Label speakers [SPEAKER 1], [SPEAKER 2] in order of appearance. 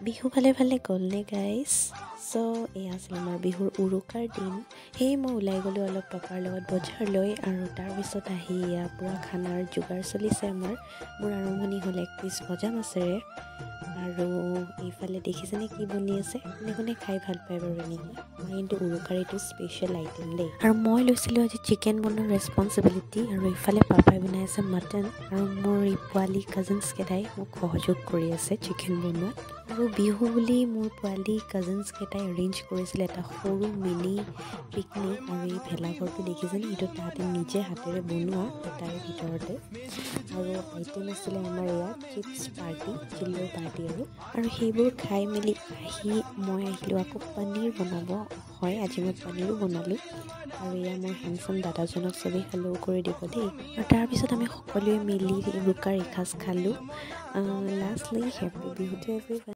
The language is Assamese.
[SPEAKER 1] বিহু ভালে ভালে গ'লনে গাইজ চ' এয়া আছিল আমাৰ বিহুৰ উৰুকাৰ দিন সেয়ে মই ওলাই গ'লোঁ অলপ পাপাৰ লগত বজাৰলৈ আৰু তাৰপিছত আহি এয়া পূৰা খানাৰ যোগাৰ চলিছে মোৰ আৰম্ভণি হ'ল 1 পিচ ভজা মাছেৰে আৰু এইফালে দেখিছেনে কি বনি আছে কোনে খাই ভাল পায় বাৰু নেকি মই কিন্তু উৰুকাৰ এইটো স্পেচিয়েল আইটেম দেই আৰু মই লৈছিলোঁ আজি চিকেন বনোৱাৰ ৰেছপনচিবিলিটি আৰু এইফালে পাপাই বনাই আছে মাটন আৰু মোৰ এই পোৱালি কাজিনছকেইটাই মোক সহযোগ কৰি আছে চিকেন বনোৱাত আৰু বিহু বুলি মোৰ পোৱালি কাজিনছকেইটাই এৰেঞ্জ কৰিছিলে এটা সৰু মিনি পিকনিক আৰু এই ভেলাঘৰটো দেখিছেনে এইটো তাহাঁতে নিজে হাতেৰে বনোৱা তাৰে ভিতৰতে আৰু আইটেম আছিলে আমাৰ ইয়াত চিপছ পাৰ্টি চিল্লৰ পাৰ্টি আৰু সেইবোৰ খাই মেলি আহি মই আহিলোঁ আকৌ পনীৰ বনাব হয় আজি মই পনীৰো বনালোঁ আৰু এয়া মোৰ হেণ্ডচাম দাদাজনক চবেই হেল্ল' কৰি দিব দেই আৰু তাৰপিছত আমি সকলোৱে মিলি উৰুকাৰ এসাঁজ খালোঁ lastly happy Bihu to everyone